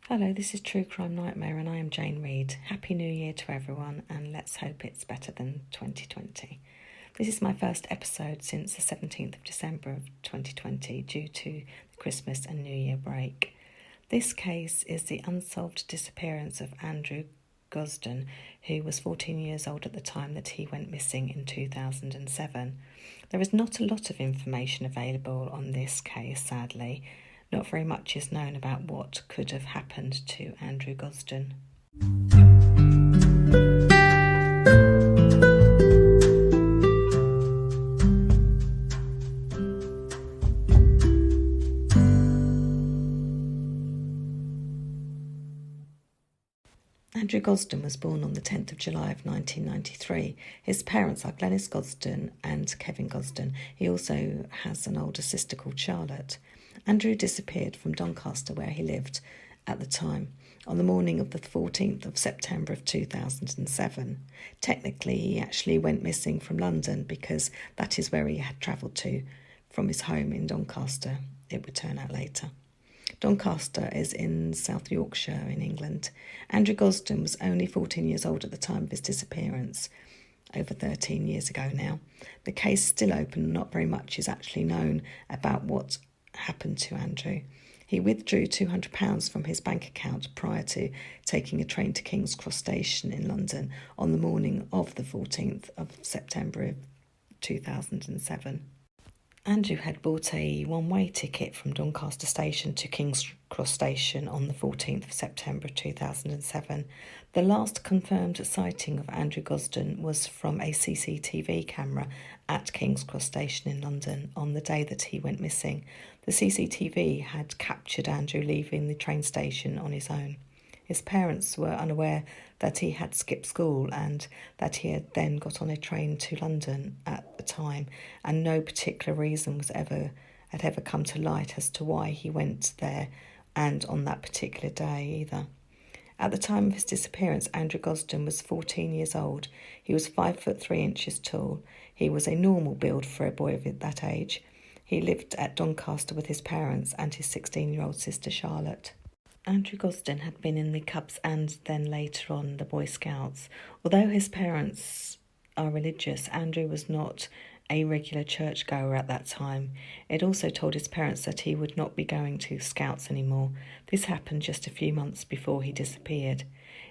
Hello, this is True Crime Nightmare and I am Jane Reid. Happy New Year to everyone and let's hope it's better than 2020. This is my first episode since the 17th of December of 2020 due to the Christmas and New Year break. This case is the unsolved disappearance of Andrew Gosden, who was 14 years old at the time that he went missing in 2007. There is not a lot of information available on this case, sadly. Not very much is known about what could have happened to Andrew Gosden. Andrew Gosden was born on the 10th of July of 1993. His parents are Glenys Gosden and Kevin Gosden. He also has an older sister called Charlotte. Andrew disappeared from Doncaster, where he lived at the time, on the morning of the 14th of September of 2007. Technically, he actually went missing from London because that is where he had travelled to from his home in Doncaster, it would turn out later. Doncaster is in South Yorkshire in England. Andrew Gosden was only 14 years old at the time of his disappearance, over 13 years ago now. The case is still open and not very much is actually known about what happened to Andrew. He withdrew £200 from his bank account prior to taking a train to King's Cross Station in London on the morning of the 14th of September of 2007. Andrew had bought a one-way ticket from Doncaster Station to King's Cross Station on the 14th of September 2007. The last confirmed sighting of Andrew Gosden was from a CCTV camera at King's Cross Station in London on the day that he went missing. The CCTV had captured Andrew leaving the train station on his own. His parents were unaware that he had skipped school and that he had then got on a train to London at the time, and no particular reason had ever come to light as to why he went there and on that particular day either. At the time of his disappearance, Andrew Gosden was 14 years old. He was 5'3" tall. He was a normal build for a boy of that age. He lived at Doncaster with his parents and his 16-year-old sister Charlotte. Andrew Gosden had been in the Cubs and then later on the Boy Scouts. Although his parents are religious, Andrew was not a regular churchgoer at that time. It also told his parents that he would not be going to Scouts anymore. This happened just a few months before he disappeared.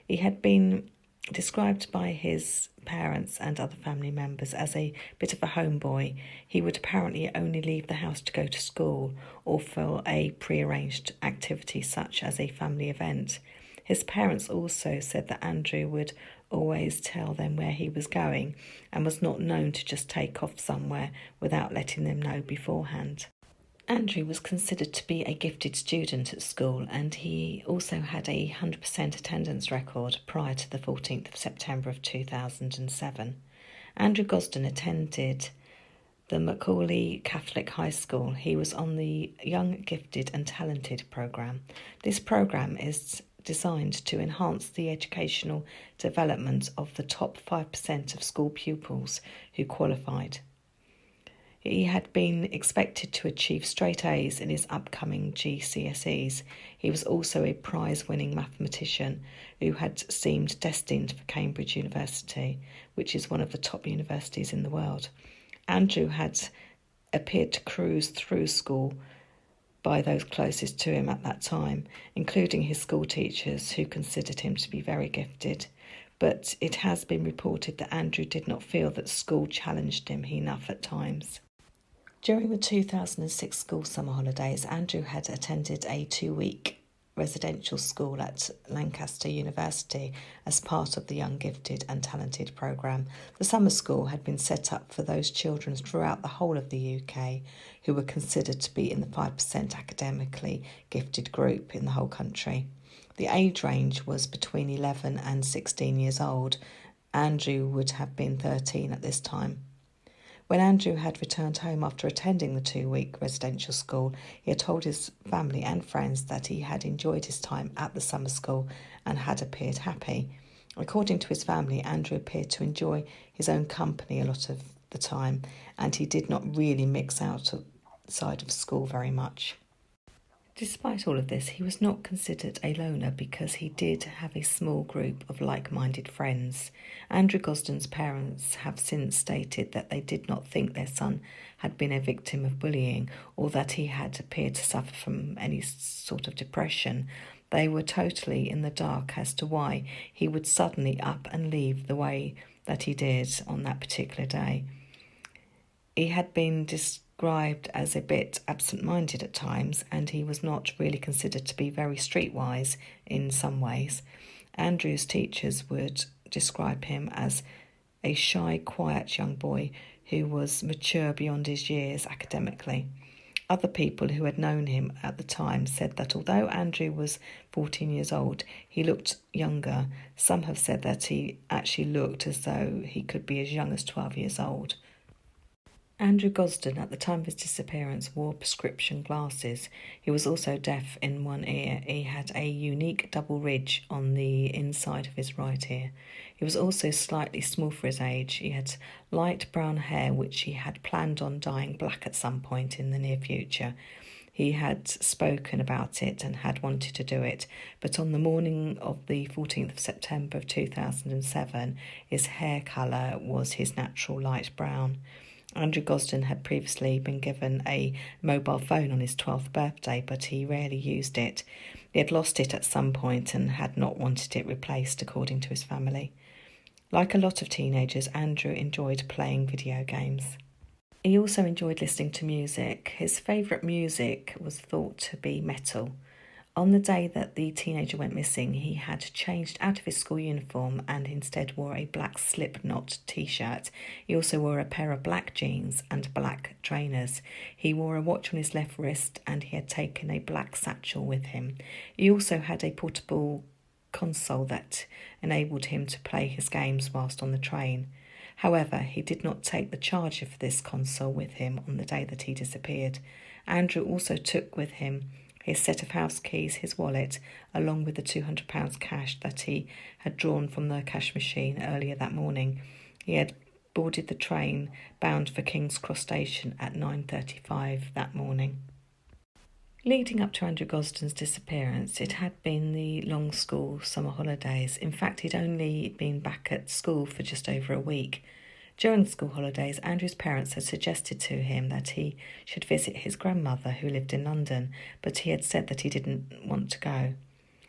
He had been described by his parents and other family members as a bit of a homeboy. He would apparently only leave the house to go to school or for a pre-arranged activity such as a family event. His parents also said that Andrew would always tell them where he was going and was not known to just take off somewhere without letting them know beforehand. Andrew was considered to be a gifted student at school, and he also had a 100% attendance record prior to the 14th of September of 2007. Andrew Gosden attended the Macaulay Catholic High School. He was on the Young, Gifted and Talented programme. This programme is designed to enhance the educational development of the top 5% of school pupils who qualified. He had been expected to achieve straight A's in his upcoming GCSEs. He was also a prize-winning mathematician who had seemed destined for Cambridge University, which is one of the top universities in the world. Andrew had appeared to cruise through school by those closest to him at that time, including his school teachers who considered him to be very gifted. But it has been reported that Andrew did not feel that school challenged him enough at times. During the 2006 school summer holidays, Andrew had attended a 2-week residential school at Lancaster University as part of the Young, Gifted and Talented programme. The summer school had been set up for those children throughout the whole of the UK who were considered to be in the 5% academically gifted group in the whole country. The age range was between 11 and 16 years old. Andrew would have been 13 at this time. When Andrew had returned home after attending the 2-week residential school, he had told his family and friends that he had enjoyed his time at the summer school and had appeared happy. According to his family, Andrew appeared to enjoy his own company a lot of the time, and he did not really mix outside of school very much. Despite all of this, he was not considered a loner because he did have a small group of like-minded friends. Andrew Gosden's parents have since stated that they did not think their son had been a victim of bullying or that he had appeared to suffer from any sort of depression. They were totally in the dark as to why he would suddenly up and leave the way that he did on that particular day. He had been described as a bit absent-minded at times, and he was not really considered to be very streetwise in some ways. Andrew's teachers would describe him as a shy, quiet young boy who was mature beyond his years academically. Other people who had known him at the time said that although Andrew was 14 years old, he looked younger. Some have said that he actually looked as though he could be as young as 12 years old. Andrew Gosden, at the time of his disappearance, wore prescription glasses. He was also deaf in one ear. He had a unique double ridge on the inside of his right ear. He was also slightly small for his age. He had light brown hair, which he had planned on dyeing black at some point in the near future. He had spoken about it and had wanted to do it, but on the morning of the 14th of September of 2007, his hair colour was his natural light brown. Andrew Gosden had previously been given a mobile phone on his 12th birthday, but he rarely used it. He had lost it at some point and had not wanted it replaced, according to his family. Like a lot of teenagers, Andrew enjoyed playing video games. He also enjoyed listening to music. His favourite music was thought to be metal. On the day that the teenager went missing, he had changed out of his school uniform and instead wore a black Slipknot t-shirt. He also wore a pair of black jeans and black trainers. He wore a watch on his left wrist and he had taken a black satchel with him. He also had a portable console that enabled him to play his games whilst on the train. However, he did not take the charger for this console with him on the day that he disappeared. Andrew also took with him his set of house keys, his wallet, along with the £200 cash that he had drawn from the cash machine earlier that morning. He had boarded the train bound for King's Cross Station at 9:35 that morning. Leading up to Andrew Gosden's disappearance, it had been the long school summer holidays. In fact, he'd only been back at school for just over a week. During the school holidays, Andrew's parents had suggested to him that he should visit his grandmother, who lived in London, but he had said that he didn't want to go.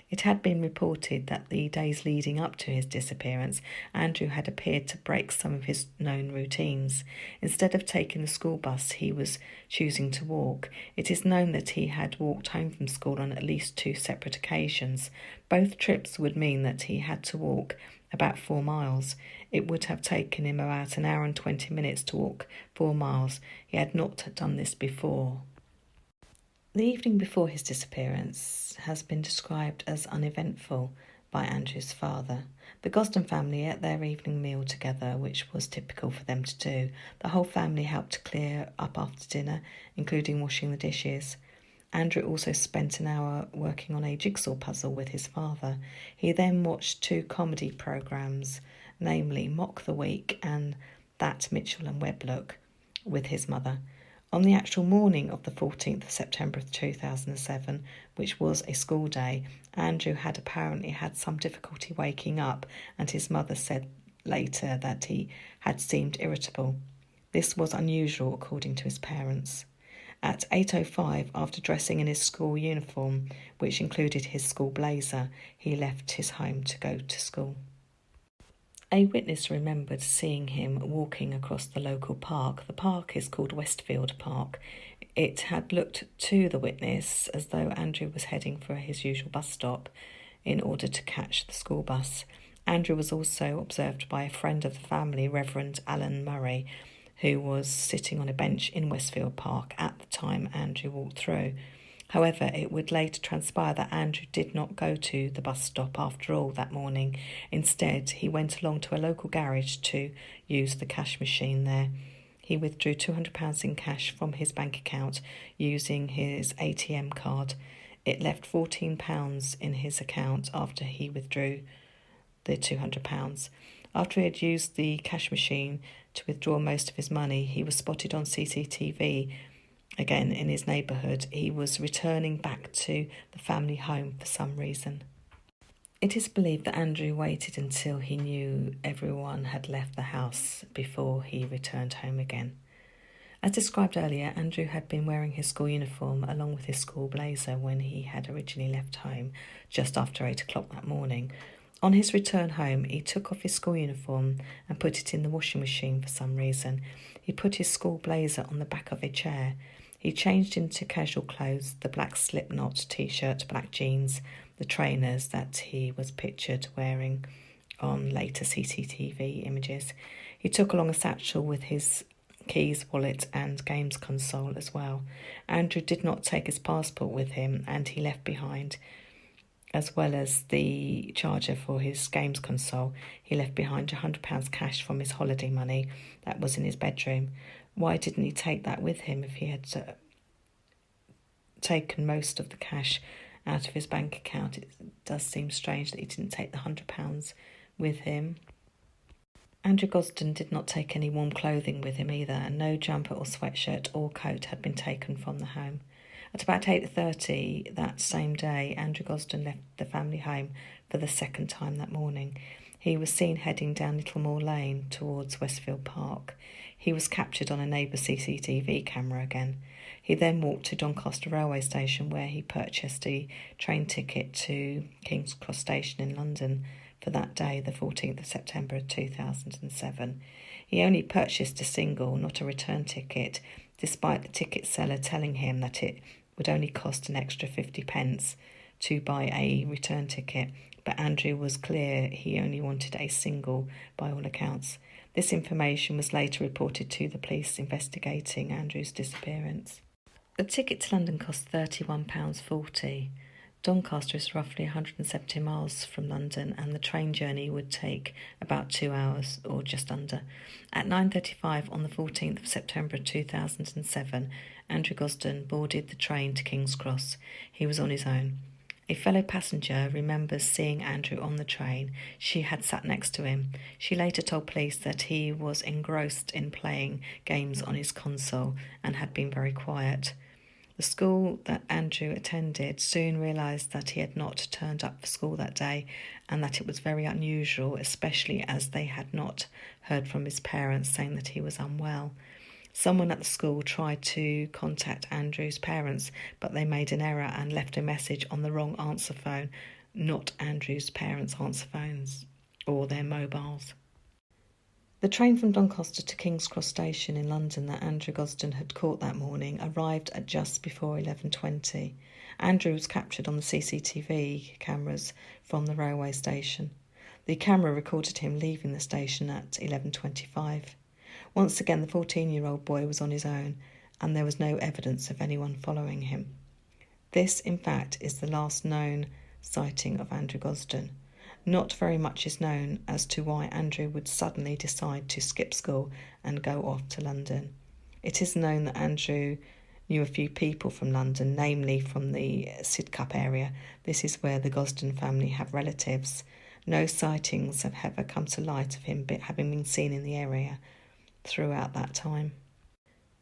It had been reported that the days leading up to his disappearance, Andrew had appeared to break some of his known routines. Instead of taking the school bus, he was choosing to walk. It is known that he had walked home from school on at least 2 separate occasions. Both trips would mean that he had to walk about 4 miles. It would have taken him about an hour and 20 minutes to walk 4 miles. He had not done this before. The evening before his disappearance has been described as uneventful by Andrew's father. The Gosden family ate their evening meal together, which was typical for them to do. The whole family helped to clear up after dinner, including washing the dishes. Andrew also spent an hour working on a jigsaw puzzle with his father. He then watched 2 comedy programmes, namely Mock the Week and That Mitchell and Webb Look, with his mother. On the actual morning of the 14th of September of 2007, which was a school day, Andrew had apparently had some difficulty waking up, and his mother said later that he had seemed irritable. This was unusual, according to his parents. At 8:05, after dressing in his school uniform, which included his school blazer, he left his home to go to school. A witness remembered seeing him walking across the local park. The park is called Westfield Park. It had looked to the witness as though Andrew was heading for his usual bus stop in order to catch the school bus. Andrew was also observed by a friend of the family, Reverend Alan Murray, who was sitting on a bench in Westfield Park at the time Andrew walked through. However, it would later transpire that Andrew did not go to the bus stop after all that morning. Instead, he went along to a local garage to use the cash machine there. He withdrew £200 in cash from his bank account using his ATM card. It left £14 in his account after he withdrew the £200. After he had used the cash machine to withdraw most of his money, he was spotted on CCTV again in his neighbourhood. He was returning back to the family home for some reason. It is believed that Andrew waited until he knew everyone had left the house before he returned home again. As described earlier, Andrew had been wearing his school uniform along with his school blazer when he had originally left home just after 8 o'clock that morning. On his return home, he took off his school uniform and put it in the washing machine for some reason. He put his school blazer on the back of a chair. He changed into casual clothes, the black slipknot t-shirt, black jeans, the trainers that he was pictured wearing on later CCTV images. He took along a satchel with his keys, wallet and games console as well. Andrew did not take his passport with him, and he left behind, as well as the charger for his games console, he left behind £100 cash from his holiday money that was in his bedroom. Why didn't he take that with him if he had taken most of the cash out of his bank account? It does seem strange that he didn't take the £100 with him. Andrew Gosden did not take any warm clothing with him either, and no jumper or sweatshirt or coat had been taken from the home. At about 8:30 that same day, Andrew Gosden left the family home for the second time that morning. He was seen heading down Littlemore Lane towards Westfield Park. He was captured on a neighbour's CCTV camera again. He then walked to Doncaster railway station, where he purchased a train ticket to King's Cross Station in London for that day, the 14th of September 2007. He only purchased a single, not a return ticket, despite the ticket seller telling him that it would only cost an extra 50p to buy a return ticket, but Andrew was clear he only wanted a single by all accounts. This information was later reported to the police investigating Andrew's disappearance. The ticket to London cost £31.40. Doncaster is roughly 170 miles from London, and the train journey would take about 2 hours or just under. At 9:35 on the 14th of September 2007, Andrew Gosden boarded the train to King's Cross. He was on his own. A fellow passenger remembers seeing Andrew on the train. She had sat next to him. She later told police that he was engrossed in playing games on his console and had been very quiet. The school that Andrew attended soon realised that he had not turned up for school that day, and that it was very unusual, especially as they had not heard from his parents saying that he was unwell. Someone at the school tried to contact Andrew's parents, but they made an error and left a message on the wrong answer phone, not Andrew's parents' answer phones or their mobiles. The train from Doncaster to King's Cross Station in London that Andrew Gosden had caught that morning arrived at just before 11:20. Andrew was captured on the CCTV cameras from the railway station. The camera recorded him leaving the station at 11:25. Once again, the 14-year-old boy was on his own, and there was no evidence of anyone following him. This, in fact, is the last known sighting of Andrew Gosden. Not very much is known as to why Andrew would suddenly decide to skip school and go off to London. It is known that Andrew knew a few people from London, namely from the Sidcup area. This is where the Gosden family have relatives. No sightings have ever come to light of him having been seen in the area throughout that time.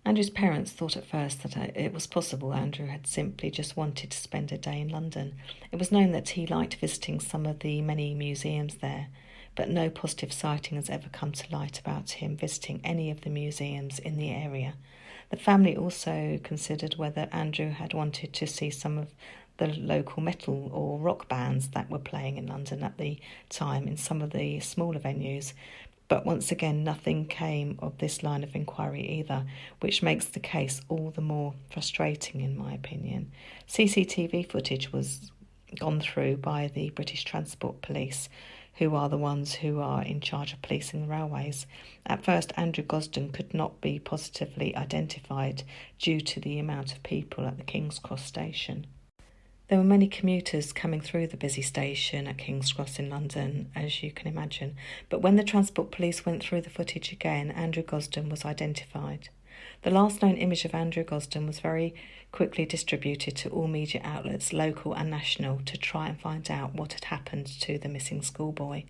Andrew's parents thought at first that it was possible Andrew had simply just wanted to spend a day in London. It was known that he liked visiting some of the many museums there, but no positive sighting has ever come to light about him visiting any of the museums in the area. The family also considered whether Andrew had wanted to see some of the local metal or rock bands that were playing in London at the time in some of the smaller venues. But once again, nothing came of this line of inquiry either, which makes the case all the more frustrating in my opinion. CCTV footage was gone through by the British Transport Police, who are the ones who are in charge of policing the railways. At first, Andrew Gosden could not be positively identified due to the amount of people at the King's Cross station. There were many commuters coming through the busy station at King's Cross in London, as you can imagine, but when the Transport Police went through the footage again, Andrew Gosden was identified. The last known image of Andrew Gosden was very quickly distributed to all media outlets, local and national, to try and find out what had happened to the missing schoolboy.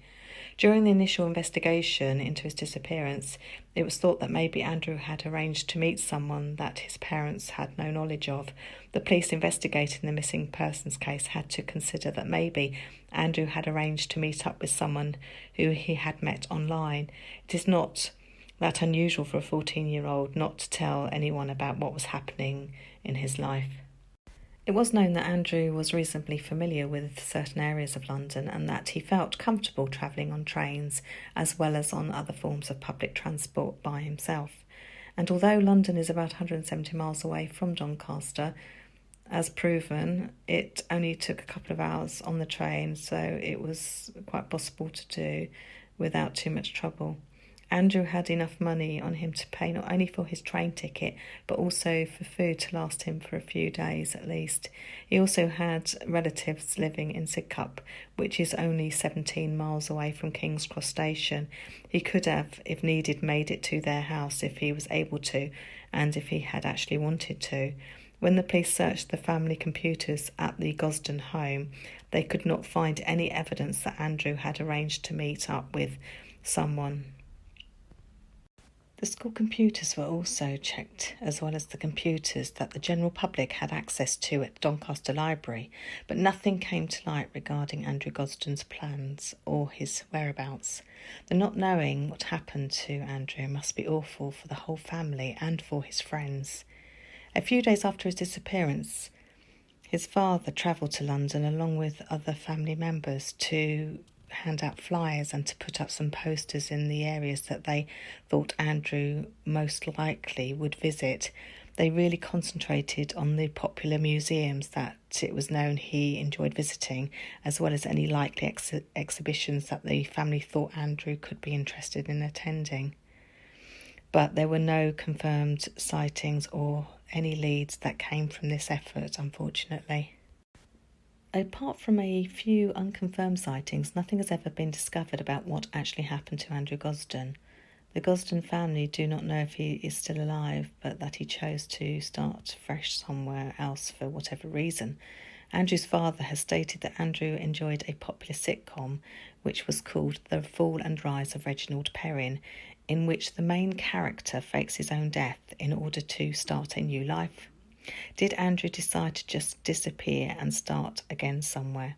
During the initial investigation into his disappearance, it was thought that maybe Andrew had arranged to meet someone that his parents had no knowledge of. The police investigating the missing persons case had to consider that maybe Andrew had arranged to meet up with someone who he had met online. It is not that unusual for a 14-year-old not to tell anyone about what was happening in his life. It was known that Andrew was reasonably familiar with certain areas of London and that he felt comfortable travelling on trains as well as on other forms of public transport by himself. And although London is about 170 miles away from Doncaster, as proven, it only took a couple of hours on the train, so it was quite possible to do without too much trouble. Andrew had enough money on him to pay not only for his train ticket, but also for food to last him for a few days at least. He also had relatives living in Sidcup, which is only 17 miles away from King's Cross Station. He could have, if needed, made it to their house if he was able to, and if he had actually wanted to. When the police searched the family computers at the Gosden home, they could not find any evidence that Andrew had arranged to meet up with someone. The school computers were also checked, as well as the computers that the general public had access to at Doncaster Library, but nothing came to light regarding Andrew Gosden's plans or his whereabouts. The not knowing what happened to Andrew must be awful for the whole family and for his friends. A few days after his disappearance, his father travelled to London along with other family members to hand out flyers and to put up some posters in the areas that they thought Andrew most likely would visit. They really concentrated on the popular museums that it was known he enjoyed visiting, as well as any likely exhibitions that the family thought Andrew could be interested in attending. But there were no confirmed sightings or any leads that came from this effort, unfortunately. Apart from a few unconfirmed sightings, nothing has ever been discovered about what actually happened to Andrew Gosden. The Gosden family do not know if he is still alive, but that he chose to start fresh somewhere else for whatever reason. Andrew's father has stated that Andrew enjoyed a popular sitcom, which was called The Fall and Rise of Reginald Perrin, in which the main character fakes his own death in order to start a new life. Did Andrew decide to just disappear and start again somewhere?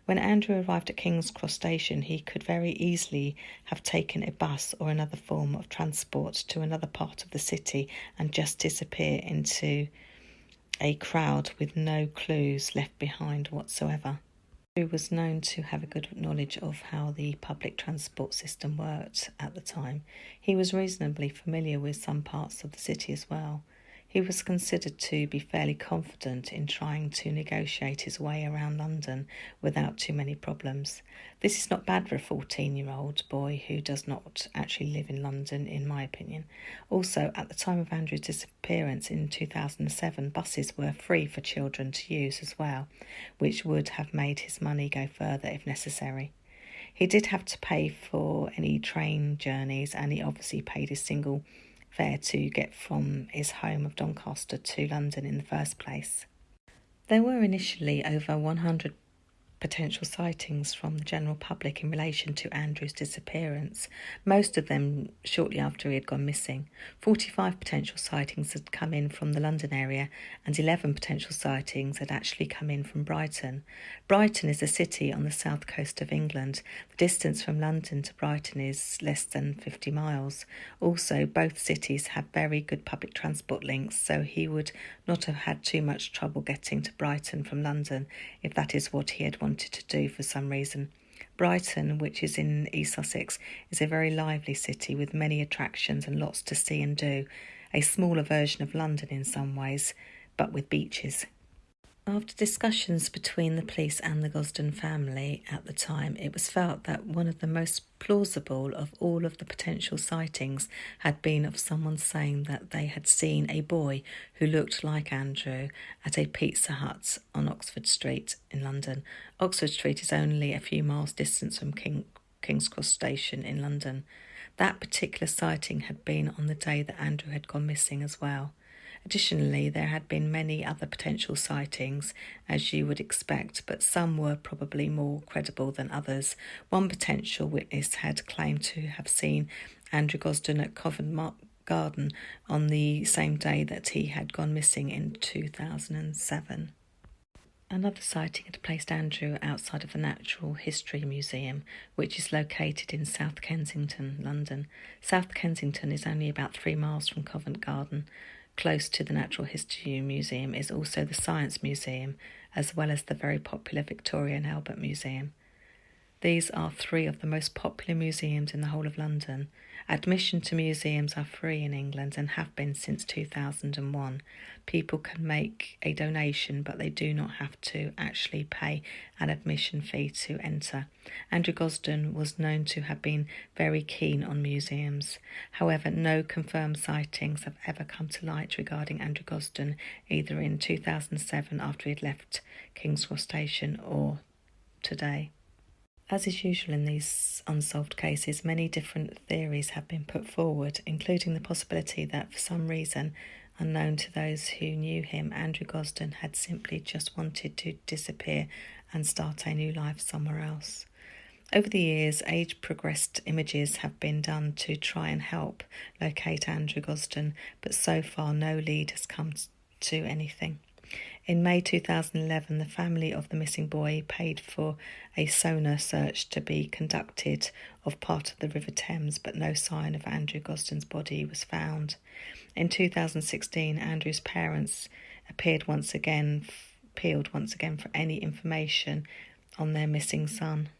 When Andrew arrived at King's Cross Station, he could very easily have taken a bus or another form of transport to another part of the city and just disappear into a crowd with no clues left behind whatsoever. Andrew was known to have a good knowledge of how the public transport system worked at the time. He was reasonably familiar with some parts of the city as well. He was considered to be fairly confident in trying to negotiate his way around London without too many problems. This is not bad for a 14-year-old boy who does not actually live in London, in my opinion. Also, at the time of Andrew's disappearance in 2007, buses were free for children to use as well, which would have made his money go further if necessary. He did have to pay for any train journeys, and he obviously paid his single fare to get from his home of Doncaster to London in the first place. There were initially over 100 potential sightings from the general public in relation to Andrew's disappearance, most of them shortly after he had gone missing. 45 potential sightings had come in from the London area and 11 potential sightings had actually come in from Brighton. Brighton is a city on the south coast of England. The distance from London to Brighton is less than 50 miles. Also, both cities have very good public transport links, so he would not have had too much trouble getting to Brighton from London if that is what he had wanted to do for some reason. Brighton, which is in East Sussex, is a very lively city with many attractions and lots to see and do, a smaller version of London in some ways, but with beaches. After discussions between the police and the Gosden family at the time, it was felt that one of the most plausible of all of the potential sightings had been of someone saying that they had seen a boy who looked like Andrew at a Pizza Hut on Oxford Street in London. Oxford Street is only a few miles distance from King's Cross Station in London. That particular sighting had been on the day that Andrew had gone missing as well. Additionally, there had been many other potential sightings, as you would expect, but some were probably more credible than others. One potential witness had claimed to have seen Andrew Gosden at Covent Garden on the same day that he had gone missing in 2007. Another sighting had placed Andrew outside of the Natural History Museum, which is located in South Kensington, London. South Kensington is only about 3 miles from Covent Garden. Close to the Natural History Museum is also the Science Museum, as well as the very popular Victoria and Albert Museum. These are 3 of the most popular museums in the whole of London. Admission to museums are free in England and have been since 2001. People can make a donation, but they do not have to actually pay an admission fee to enter. Andrew Gosden was known to have been very keen on museums. However, no confirmed sightings have ever come to light regarding Andrew Gosden, either in 2007 after he had left King's Cross Station or today. As is usual in these unsolved cases, many different theories have been put forward, including the possibility that for some reason, unknown to those who knew him, Andrew Gosden had simply just wanted to disappear and start a new life somewhere else. Over the years, age-progressed images have been done to try and help locate Andrew Gosden, but so far no lead has come to anything. In May 2011, the family of the missing boy paid for a sonar search to be conducted of part of the River Thames, but no sign of Andrew Gosden's body was found. In 2016, Andrew's parents appealed once again for any information on their missing son.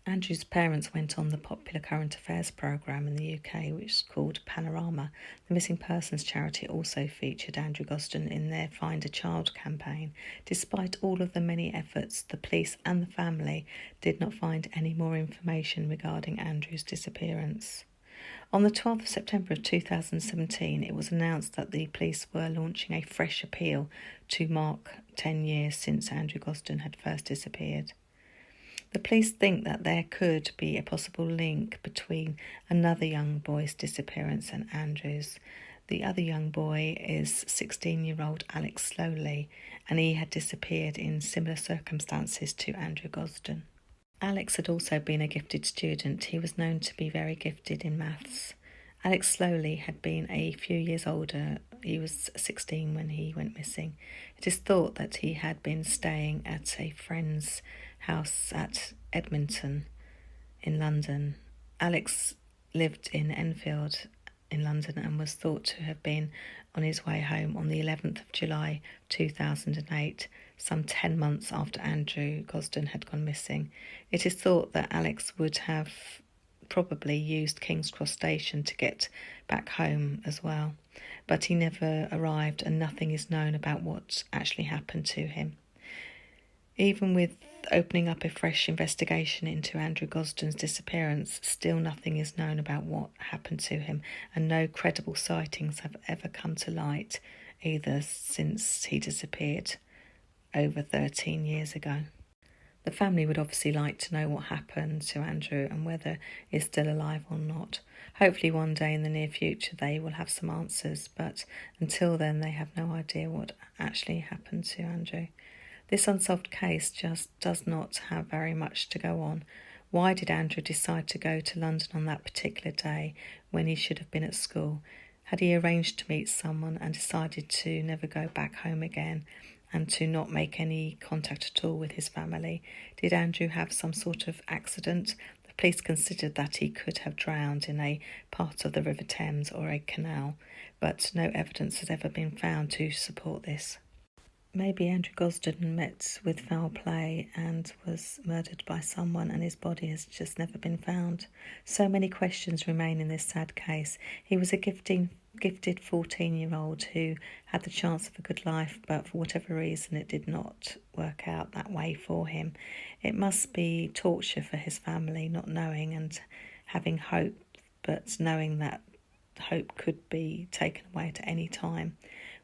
Andrew's parents went on the popular current affairs programme in the UK, which is called Panorama. The Missing Persons charity also featured Andrew Gosden in their Find a Child campaign. Despite all of the many efforts, the police and the family did not find any more information regarding Andrew's disappearance. On the 12th of September of 2017, it was announced that the police were launching a fresh appeal to mark 10 years since Andrew Gosden had first disappeared. The police think that there could be a possible link between another young boy's disappearance and Andrew's. The other young boy is 16-year-old Alex Slowly, and he had disappeared in similar circumstances to Andrew Gosden. Alex had also been a gifted student. He was known to be very gifted in maths. Alex Slowly had been a few years older. He was 16 when he went missing. It is thought that he had been staying at a friend's house at Edmonton in London. Alex lived in Enfield in London and was thought to have been on his way home on the 11th of July 2008, some 10 months after Andrew Gosden had gone missing. It is thought that Alex would have probably used King's Cross Station to get back home as well, but he never arrived and nothing is known about what actually happened to him. Even with opening up a fresh investigation into Andrew Gosden's disappearance, still nothing is known about what happened to him, and no credible sightings have ever come to light, either since he disappeared over 13 years ago. The family would obviously like to know what happened to Andrew and whether he's still alive or not. Hopefully one day in the near future they will have some answers, but until then they have no idea what actually happened to Andrew. This unsolved case just does not have very much to go on. Why did Andrew decide to go to London on that particular day when he should have been at school? Had he arranged to meet someone and decided to never go back home again and to not make any contact at all with his family? Did Andrew have some sort of accident? The police considered that he could have drowned in a part of the River Thames or a canal, but no evidence has ever been found to support this. Maybe Andrew Gosden met with foul play and was murdered by someone and his body has just never been found. So many questions remain in this sad case. He was a gifted 14-year-old who had the chance of a good life, but for whatever reason it did not work out that way for him. It must be torture for his family, not knowing and having hope, but knowing that hope could be taken away at any time.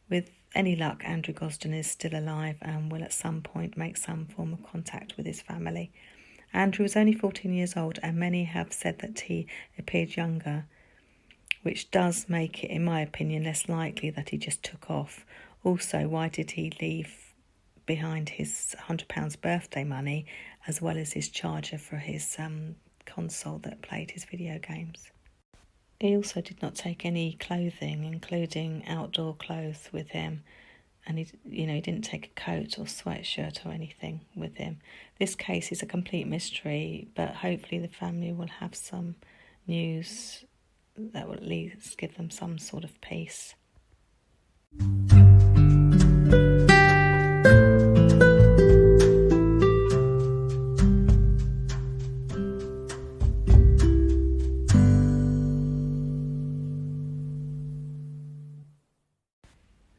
With any luck, Andrew Gosden is still alive and will at some point make some form of contact with his family. Andrew was only 14 years old, and many have said that he appeared younger, which does make it, in my opinion, less likely that he just took off. Also, why did he leave behind his £100 birthday money, as well as his charger for his console that played his video games? He also did not take any clothing, including outdoor clothes, with him. And he didn't take a coat or sweatshirt or anything with him. This case is a complete mystery, but hopefully the family will have some news that will at least give them some sort of peace.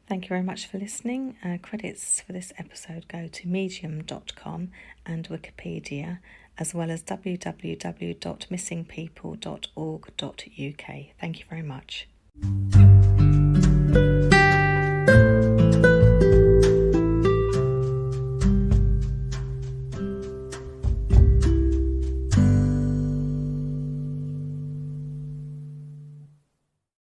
Thank you very much for listening. Credits for this episode go to medium.com and Wikipedia, as well as www.missingpeople.org.uk. Thank you very much.